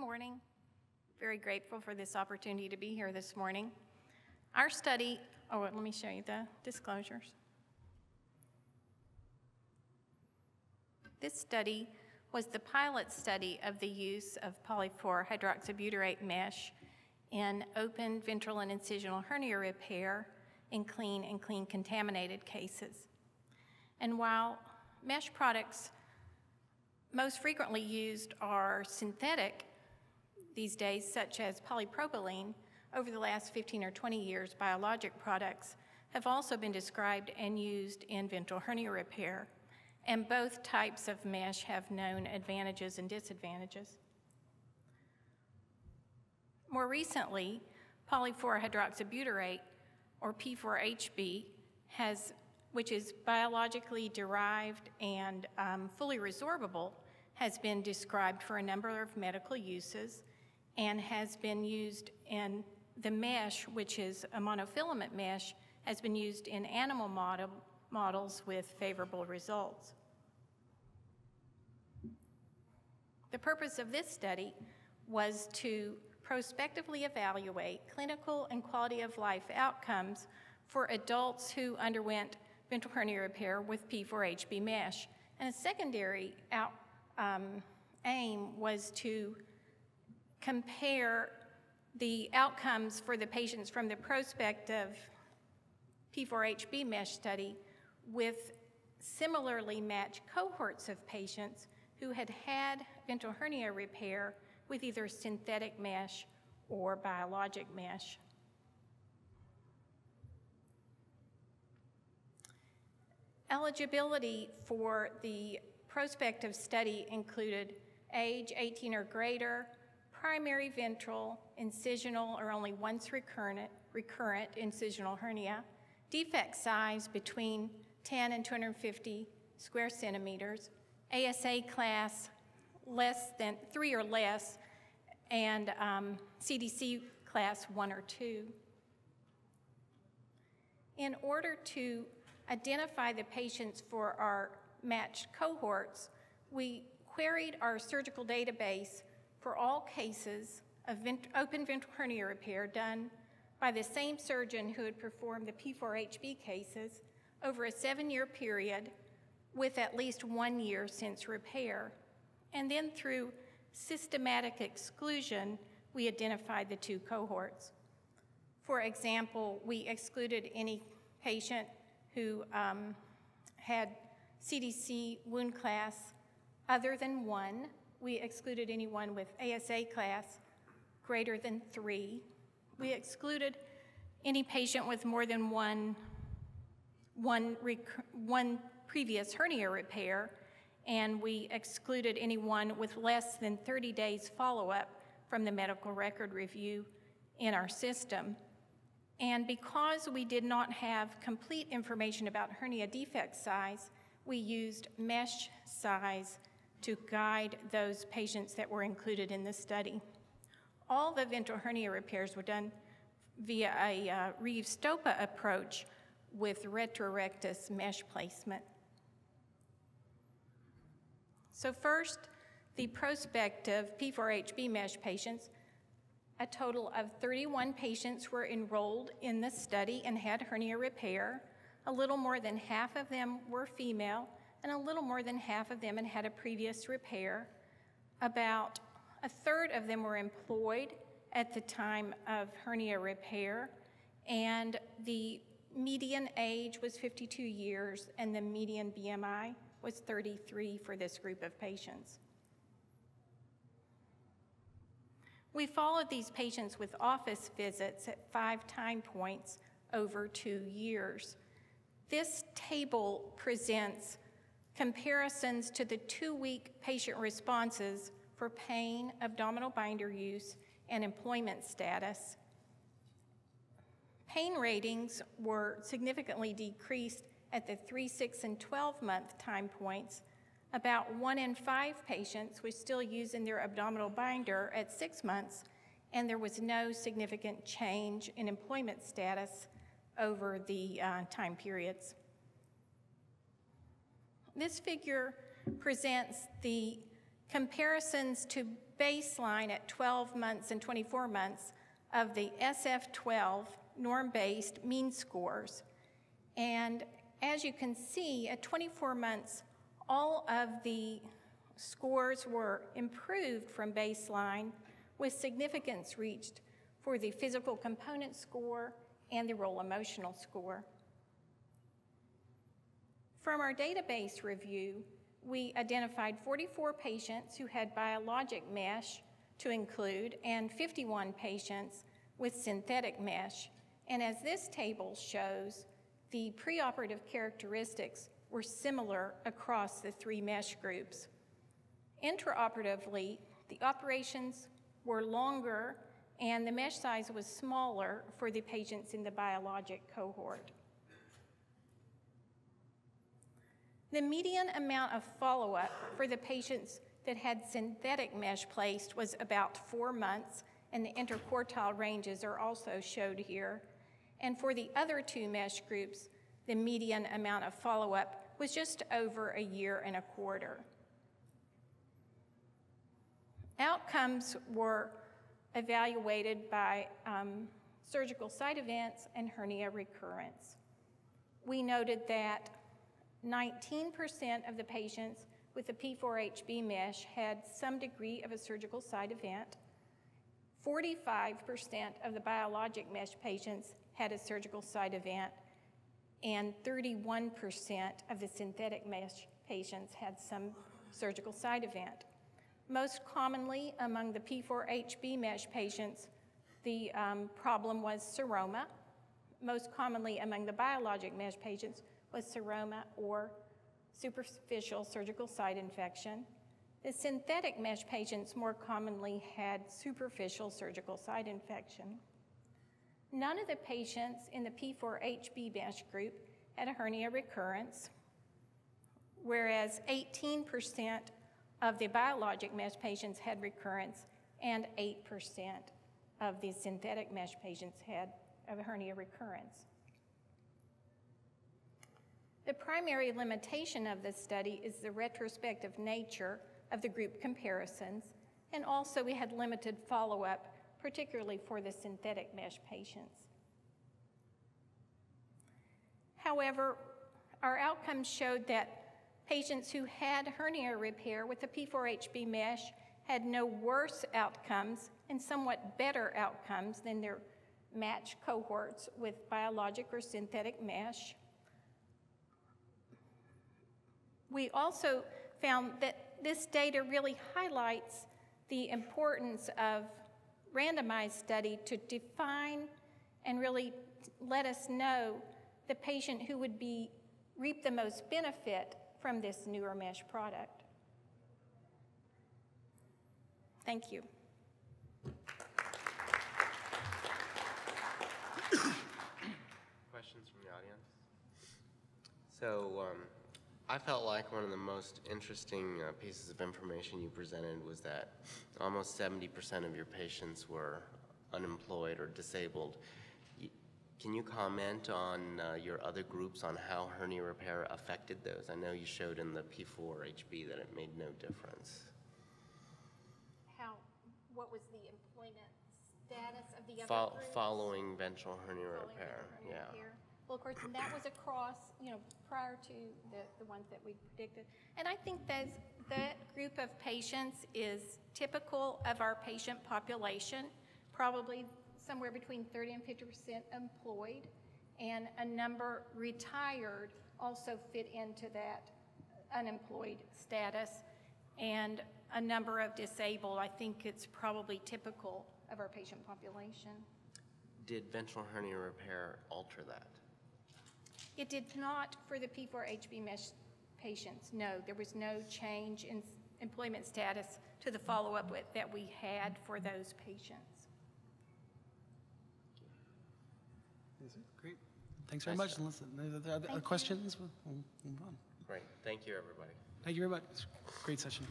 morning. Very grateful for this opportunity to be here this morning. Our study, let me show you the disclosures. This study was the pilot study of the use of poly-4-hydroxybutyrate mesh in open ventral and incisional hernia repair in clean and clean contaminated cases. And while mesh products most frequently used are synthetic these days, such as polypropylene, over the last 15 or 20 years, biologic products have also been described and used in ventral hernia repair, and both types of mesh have known advantages and disadvantages. More recently, poly-4-hydroxybutyrate, or P4HB, which is biologically derived and fully resorbable, has been described for a number of medical uses and has been used in the mesh, which is a monofilament mesh, has been used in animal models with favorable results. The purpose of this study was to prospectively evaluate clinical and quality of life outcomes for adults who underwent ventral hernia repair with P4HB mesh. And a secondary aim was to compare the outcomes for the patients from the prospective P4HB mesh study with similarly matched cohorts of patients who had had ventral hernia repair with either synthetic mesh or biologic mesh. Eligibility for the prospective study included age 18 or greater, primary ventral, incisional or only once recurrent incisional hernia, defect size between 10 and 250 square centimeters, ASA class less than 3 or less, and CDC class 1 or 2. In order to identify the patients for our matched cohorts, we queried our surgical database for all cases of open ventral hernia repair done by the same surgeon who had performed the P4HB cases over a 7-year period with at least 1 year since repair. And then through systematic exclusion, we identified the 2 cohorts. For example, we excluded any patient who had CDC wound class other than 1. We excluded anyone with ASA class greater than 3. We excluded any patient with more than one previous hernia repair, and we excluded anyone with less than 30 days follow-up from the medical record review in our system. And because we did not have complete information about hernia defect size, we used mesh size to guide those patients that were included in the study. All the ventral hernia repairs were done via a Reeves-Stopa approach with retrorectus mesh placement. So first, the prospective P4HB mesh patients. A total of 31 patients were enrolled in the study and had hernia repair. A little more than half of them were female, and a little more than half of them had a previous repair. About a third of them were employed at the time of hernia repair, and the median age was 52 years, and the median BMI was 33 for this group of patients. We followed these patients with office visits at 5 time points over 2 years. This table presents comparisons to the 2-week patient responses for pain, abdominal binder use, and employment status. Pain ratings were significantly decreased at the 3, 6, and 12-month time points. About 1 in 5 patients were still using their abdominal binder at 6 months, and there was no significant change in employment status over the time periods. This figure presents the comparisons to baseline at 12 months and 24 months of the SF-12 norm-based mean scores. And as you can see, at 24 months, all of the scores were improved from baseline with significance reached for the physical component score and the role emotional score. From our database review, we identified 44 patients who had biologic mesh to include and 51 patients with synthetic mesh. And as this table shows, the preoperative characteristics were similar across the 3 mesh groups. Intraoperatively, the operations were longer and the mesh size was smaller for the patients in the biologic cohort. The median amount of follow-up for the patients that had synthetic mesh placed was about 4 months, and the interquartile ranges are also showed here. And for the other 2 mesh groups, the median amount of follow-up was just over 1.25 years. Outcomes were evaluated by surgical site events and hernia recurrence. We noted that 19% of the patients with the P4HB mesh had some degree of a surgical site event. 45% of the biologic mesh patients had a surgical site event, and 31% of the synthetic mesh patients had some surgical site event. Most commonly among the P4HB mesh patients, the problem was seroma. Most commonly among the biologic mesh patients was seroma or superficial surgical site infection. The synthetic mesh patients more commonly had superficial surgical site infection. None of the patients in the P4HB mesh group had a hernia recurrence, whereas 18% of the biologic mesh patients had recurrence and 8% of the synthetic mesh patients had a hernia recurrence. The primary limitation of this study is the retrospective nature of the group comparisons, and also we had limited follow-up, particularly for the synthetic mesh patients. However, our outcomes showed that patients who had hernia repair with the P4HB mesh had no worse outcomes and somewhat better outcomes than their matched cohorts with biologic or synthetic mesh. We also found that this data really highlights the importance of randomized study to define and really let us know the patient who would reap the most benefit from this newer mesh product. Thank you. Questions from the audience? So I felt like one of the most interesting pieces of information you presented was that almost 70% of your patients were unemployed or disabled. Can you comment on your other groups on how hernia repair affected those? I know you showed in the P4HB that it made no difference. What was the employment status of the other groups? Following ventral hernia repair, yeah. Well, of course, and that was across, prior to the ones that we predicted. And I think that group of patients is typical of our patient population, probably somewhere between 30 and 50% employed, and a number retired also fit into that unemployed status, and a number of disabled. I think it's probably typical of our patient population. Did ventral hernia repair alter that? It did not for the P4HB mesh patients, no. There was no change in employment status to the follow-up that we had for those patients. Great. Thanks very much. Unless there are other questions, we'll move on. Great. Thank you, everybody. Thank you very much. Great session.